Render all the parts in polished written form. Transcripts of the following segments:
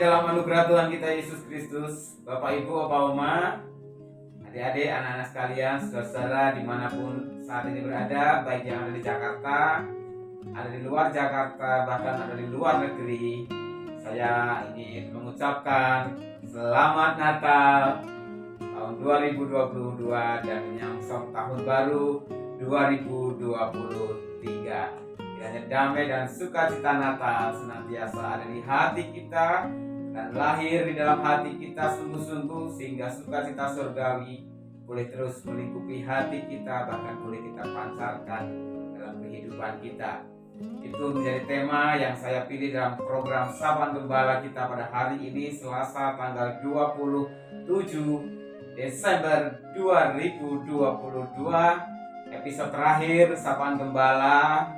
dalam anugerah Tuhan kita Yesus Kristus, Bapak Ibu, Bapak Oma, adik-adik, anak-anak sekalian, saudara-saudara dimanapun saat ini berada, baik yang ada di Jakarta, ada di luar Jakarta, bahkan ada di luar negeri, saya ingin mengucapkan Selamat Natal tahun 2022 dan menyongsong tahun baru 2023. Kiranya damai dan sukacita Natal senantiasa ada di hati kita dan lahir di dalam hati kita sungguh-sungguh, sehingga sukacita surgawi boleh terus melingkupi hati kita, bahkan boleh kita pancarkan dalam kehidupan kita. Itu menjadi tema yang saya pilih dalam program Sapaan Gembala kita pada hari ini, Selasa tanggal 27 Desember 2022, episode terakhir Sapaan Gembala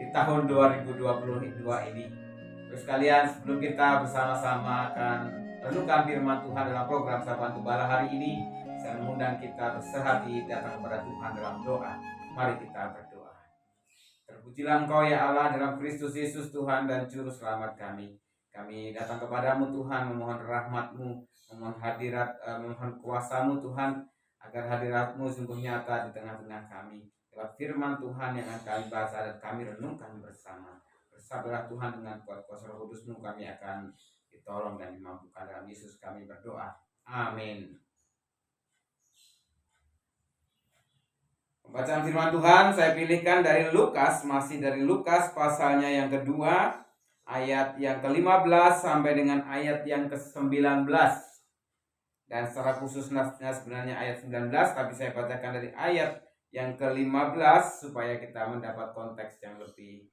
di tahun 2022 ini. Terus kalian, sebelum kita bersama-sama akan renungkan firman Tuhan dalam program Sapaan Gembala hari ini, saya mengundang kita bersehati datang kepada Tuhan dalam doa. Mari kita berdoa. Terpujilah Engkau ya Allah dalam Kristus Yesus, Tuhan dan Juru Selamat kami. Kami datang kepadamu Tuhan, memohon rahmat-Mu, memohon memohon kuasa-Mu Tuhan, agar hadirat-Mu sungguh nyata di tengah-tengah kami. Lewat firman Tuhan yang akan kami baca dan kami renungkan bersama. Bersabarlah Tuhan, dengan kuat kuasa Roh Kudus-Mu kami akan ditolong dan dimampukan. Dalam Yesus kami berdoa. Amin. Pembacaan firman Tuhan saya pilihkan dari Lukas, masih dari Lukas pasalnya yang kedua, ayat yang ke-15 sampai dengan ayat yang ke-19. Dan secara khusus nasnya sebenarnya ayat 19, tapi saya bacakan dari ayat yang ke-15 supaya kita mendapat konteks yang lebih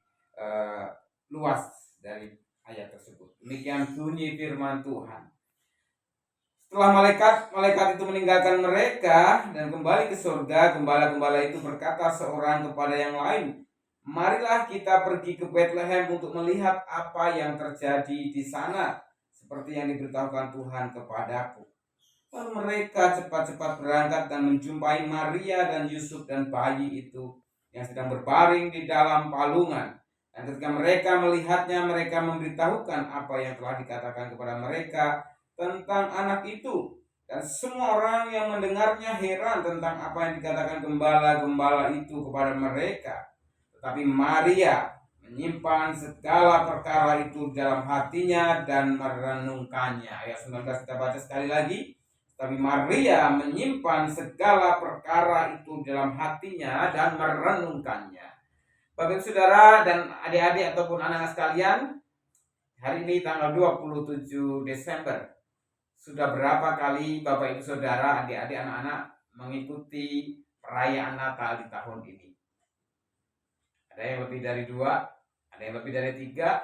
luas dari ayat tersebut. Demikian bunyi firman Tuhan. Setelah malaikat itu meninggalkan mereka dan kembali ke surga, gembala-gembala itu berkata seorang kepada yang lain, "Marilah kita pergi ke Betlehem untuk melihat apa yang terjadi di sana, seperti yang diberitahukan Tuhan kepadaku." Lalu mereka cepat-cepat berangkat dan menjumpai Maria dan Yusuf dan bayi itu yang sedang berbaring di dalam palungan. Dan ketika mereka melihatnya, mereka memberitahukan apa yang telah dikatakan kepada mereka tentang anak itu. Dan semua orang yang mendengarnya heran tentang apa yang dikatakan gembala-gembala itu kepada mereka. Tetapi Maria menyimpan segala perkara itu dalam hatinya dan merenungkannya. Ayat 19 kita baca sekali lagi. Tapi Maria menyimpan segala perkara itu dalam hatinya dan merenungkannya. Bapak saudara dan adik-adik ataupun anak-anak sekalian, hari ini tanggal 27 Desember. Sudah berapa kali Bapak Ibu Saudara, adik-adik, anak-anak mengikuti perayaan Natal di tahun ini? Ada yang lebih dari 2, ada yang lebih dari 3,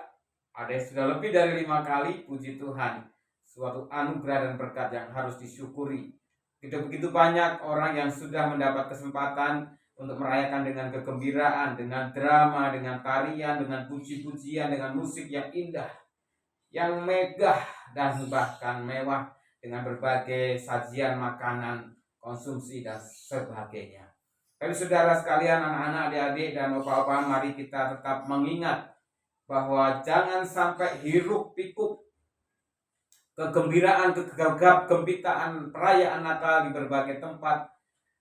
ada yang sudah lebih dari 5 kali. Puji Tuhan, suatu anugerah dan berkat yang harus disyukuri. Begitu banyak orang yang sudah mendapat kesempatan untuk merayakan dengan kegembiraan, dengan drama, dengan tarian, dengan puji-pujian, dengan musik yang indah, yang megah dan bahkan mewah, dengan berbagai sajian makanan, konsumsi dan sebagainya. Tapi saudara sekalian, anak-anak, adik-adik dan opa-opa, mari kita tetap mengingat bahwa jangan sampai hiruk pikuk kegembiraan, kegagap gempitaan perayaan Natal di berbagai tempat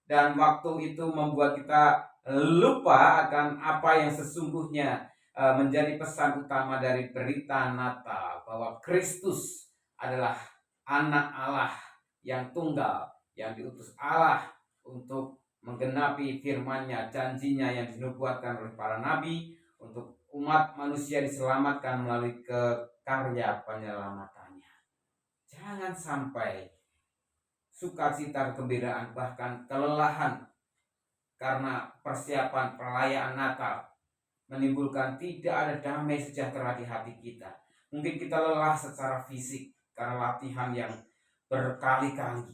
dan waktu itu membuat kita lupa akan apa yang sesungguhnya menjadi pesan utama dari berita Natal, bahwa Kristus adalah anak Allah yang tunggal, yang diutus Allah untuk menggenapi firman-Nya, janjinya yang dinubuatkan oleh para nabi untuk umat manusia diselamatkan melalui karya penyelamatannya. Jangan sampai sukacita, kegembiraan, bahkan kelelahan karena persiapan perayaan Natal menimbulkan tidak ada damai sejahtera di hati kita. Mungkin kita lelah secara fisik karena latihan yang berkali-kali.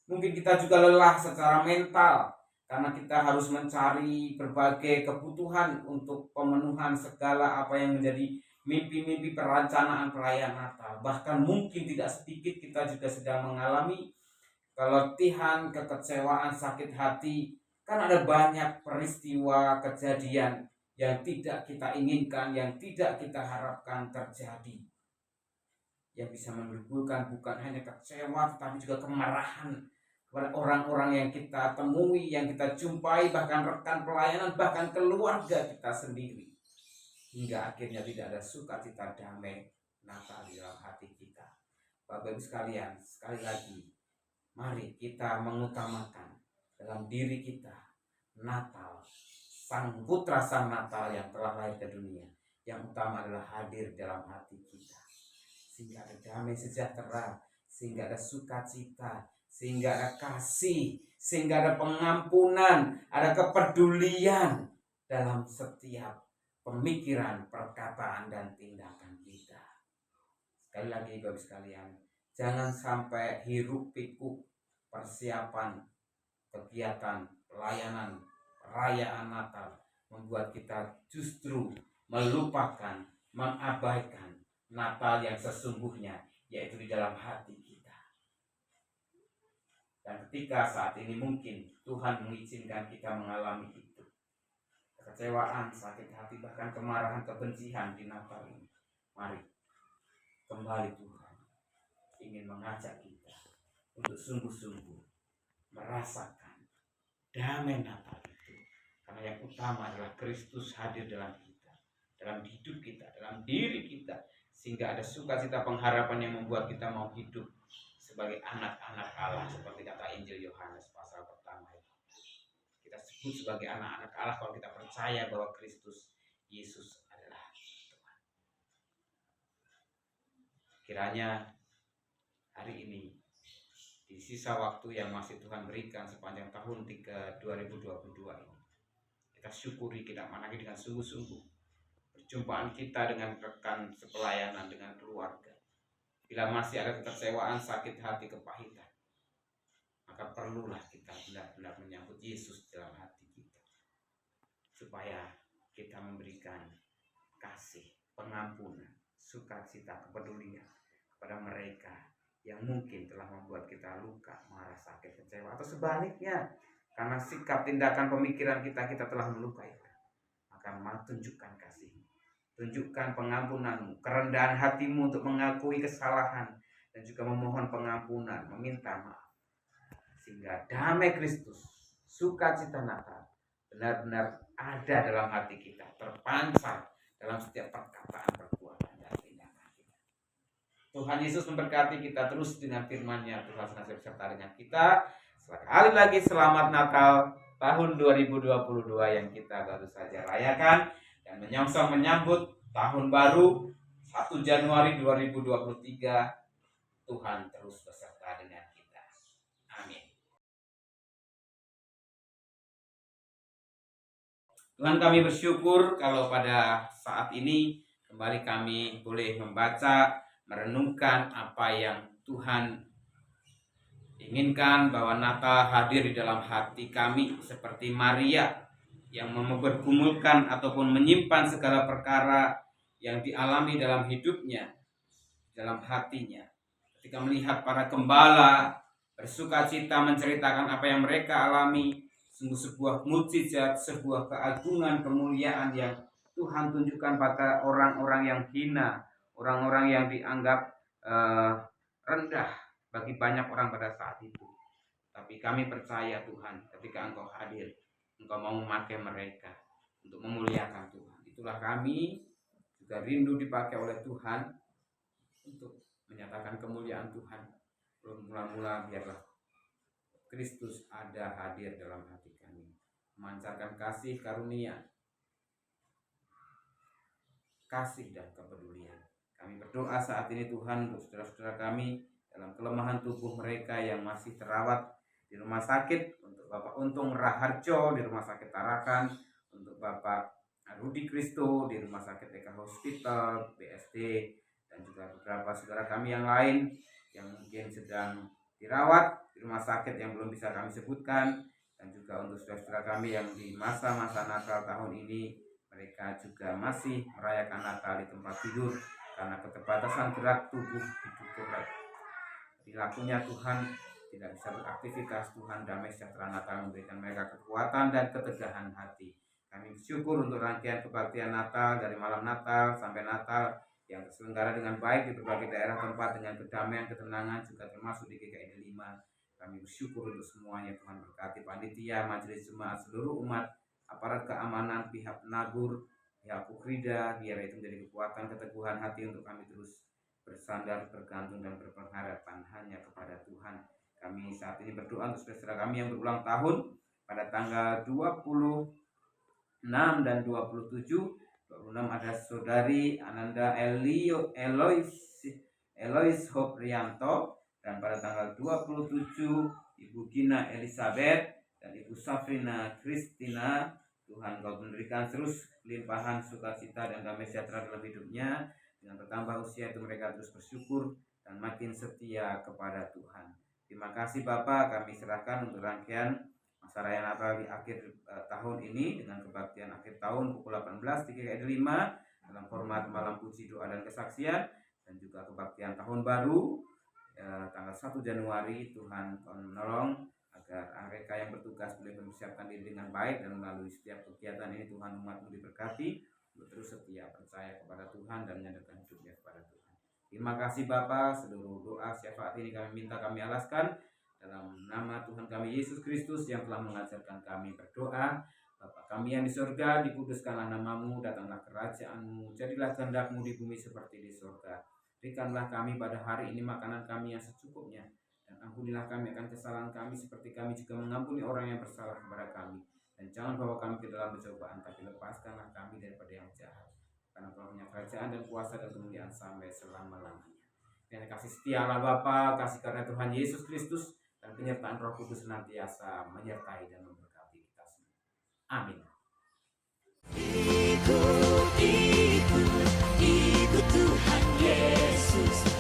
Mungkin kita juga lelah secara mental karena kita harus mencari berbagai kebutuhan untuk pemenuhan segala apa yang menjadi mimpi-mimpi perencanaan perayaan Natal. Bahkan mungkin tidak sedikit kita juga sedang mengalami keletihan, kekecewaan, sakit hati, kan ada banyak peristiwa, kejadian yang tidak kita inginkan, yang tidak kita harapkan terjadi. yang bisa menimbulkan bukan hanya kecewa tetapi juga kemarahan kepada orang-orang yang kita temui, yang kita jumpai, bahkan rekan pelayanan, bahkan keluarga kita sendiri, hingga akhirnya tidak ada sukacita damai Natal di dalam hati kita. Bapak Ibu sekalian, sekali lagi mari kita mengutamakan dalam diri kita Natal, Sang Putra Sang Natal yang telah lahir ke dunia. Yang utama adalah hadir dalam hati kita, sehingga ada damai sejahtera, sehingga ada sukacita, sehingga ada kasih, sehingga ada pengampunan, ada kepedulian dalam setiap pemikiran, perkataan, dan tindakan kita. Sekali lagi Bapak sekalian, jangan sampai hiruk pikuk persiapan kegiatan pelayanan perayaan Natal membuat kita justru melupakan, mengabaikan Natal yang sesungguhnya, yaitu di dalam hati kita. Dan ketika saat ini mungkin Tuhan mengizinkan kita mengalami itu, kekecewaan, sakit hati, bahkan kemarahan, kebencian di Natal ini, mari kembali Tuhan ingin mengajak kita untuk sungguh-sungguh merasakan damai Natal itu. Karena yang utama adalah Kristus hadir dalam kita, dalam hidup kita, dalam diri kita, sehingga ada sukacita pengharapan yang membuat kita mau hidup sebagai anak-anak Allah, seperti kata Injil Yohanes pasal pertama itu. Kita sebut sebagai anak-anak Allah kalau kita percaya bahwa Kristus Yesus adalah Tuhan. Kiranya hari ini, di sisa waktu yang masih Tuhan berikan sepanjang tahun 2022 ini, kita syukuri, kita managi dengan sungguh-sungguh perjumpaan kita dengan rekan sepelayanan, dengan keluarga. Bila masih ada kekecewaan, sakit hati, kepahitan, maka perlulah kita benar-benar menyambut Yesus dalam hati kita, supaya kita memberikan kasih, pengampunan, sukacita, kepedulian kepada mereka yang mungkin telah membuat kita luka, marah, sakit, kecewa, atau sebaliknya karena sikap, tindakan, pemikiran kita telah melukai. Maka tunjukkan kasih, tunjukkan pengampunanmu, kerendahan hatimu untuk mengakui kesalahan dan juga memohon pengampunan, meminta maaf, sehingga damai Kristus, sukacita Natal benar-benar ada dalam hati kita, terpancar dalam setiap perkataan, perbuatan, dan tindakan kita. Tuhan Yesus memberkati kita terus dengan firman-Nya. Tuhan senantiasa beserta dengan kita. Sekali lagi selamat Natal tahun 2022 yang kita baru saja rayakan, dan menyongsong menyambut tahun baru 1 Januari 2023. Tuhan terus beserta dengan kita. Amin. Tuhan, kami bersyukur kalau pada saat ini kembali kami boleh membaca, merenungkan apa yang Tuhan inginkan, bahwa Natal hadir di dalam hati kami seperti Maria yang mempergumulkan ataupun menyimpan segala perkara yang dialami dalam hidupnya, dalam hatinya. Ketika melihat para gembala bersukacita menceritakan apa yang mereka alami, sungguh sebuah mukjizat, sebuah keagungan, kemuliaan yang Tuhan tunjukkan pada orang-orang yang hina, orang-orang yang dianggap rendah bagi banyak orang pada saat itu. Tapi kami percaya Tuhan, ketika Engkau hadir, Engkau mau memakai mereka untuk memuliakan Tuhan. Itulah kami juga rindu dipakai oleh Tuhan untuk menyatakan kemuliaan Tuhan. Mula-mula biarlah Kristus ada hadir dalam hati kami, memancarkan kasih karunia, kasih dan kepedulian. Kami berdoa saat ini Tuhan untuk saudara-saudara kami dalam kelemahan tubuh mereka yang masih terawat di rumah sakit, untuk Bapak Untung Raharjo di Rumah Sakit Tarakan, untuk Bapak Rudi Kristo di Rumah Sakit Eka Hospital, BSD, dan juga beberapa saudara kami yang lain yang mungkin sedang dirawat di rumah sakit yang belum bisa kami sebutkan, dan juga untuk saudara-saudara kami yang di masa-masa Natal tahun ini mereka juga masih merayakan Natal di tempat tidur karena keterbatasan gerak tubuh hidup perilakunya. Tuhan tidak bisa beraktivitas. Tuhan damai sejahtera Natal memberikan mereka kekuatan dan ketegahan hati. Kami bersyukur untuk rangkaian kebaktian Natal dari malam Natal sampai Natal yang terselenggara dengan baik di berbagai daerah tempat dengan kedamaian, ketenangan, juga termasuk di GKID 5. Kami bersyukur untuk semuanya. Tuhan berkati panitia, majelis jemaat, seluruh umat, aparat keamanan, pihak penagur, pihak Ukrida, biar itu menjadi kekuatan keteguhan hati untuk kami terus bersandar, bergantung dan berpengharapan hanya kepada Tuhan. Kami saat ini berdoa untuk saudara kami yang berulang tahun pada tanggal 26 dan 27. 26 ada saudari Ananda Elois Hoprianto, dan pada tanggal 27 Ibu Gina Elizabeth dan Ibu Safrina Kristina. Tuhan kau memberikan terus limpahan sukacita dan damai sejahtera dalam hidupnya. Dengan bertambah usia itu mereka terus bersyukur dan makin setia kepada Tuhan. Terima kasih Bapak, kami serahkan untuk rangkaian masa raya Natal di akhir tahun ini dengan kebaktian akhir tahun pukul 18 di GKID 5 dalam format malam puji, doa dan kesaksian, dan juga kebaktian tahun baru tanggal 1 Januari. Tuhan menolong agar mereka yang bertugas boleh mempersiapkan diri dengan baik, dan melalui setiap kegiatan ini Tuhan umat-Mu diberkati untuk terus setia percaya kepada Tuhan dan menyerahkan hidupnya kepada Tuhan. Terima kasih Bapa, seluruh doa syafaat ini kami minta, kami alaskan dalam nama Tuhan kami Yesus Kristus yang telah mengajarkan kami berdoa. Bapa kami yang di surga, dikuduskanlah nama-Mu, datanglah kerajaan-Mu, jadilah kehendak-Mu di bumi seperti di surga. Berikanlah kami pada hari ini makanan kami yang secukupnya, dan ampunilah kami akan kesalahan kami seperti kami juga mengampuni orang yang bersalah kepada kami. Dan jangan bawa kami ke dalam pencobaan, tapi lepaskanlah kami daripada yang jahat. Karena Kau punya kerajaan dan kuasa dan kemuliaan sampai selama-lamanya. Dan kasih setialah Bapa, kasih karunia Tuhan Yesus Kristus, dan penyertaan Roh Kudus senantiasa menyertai dan memberkati kita semua. Amin. Ikut Tuhan Yesus.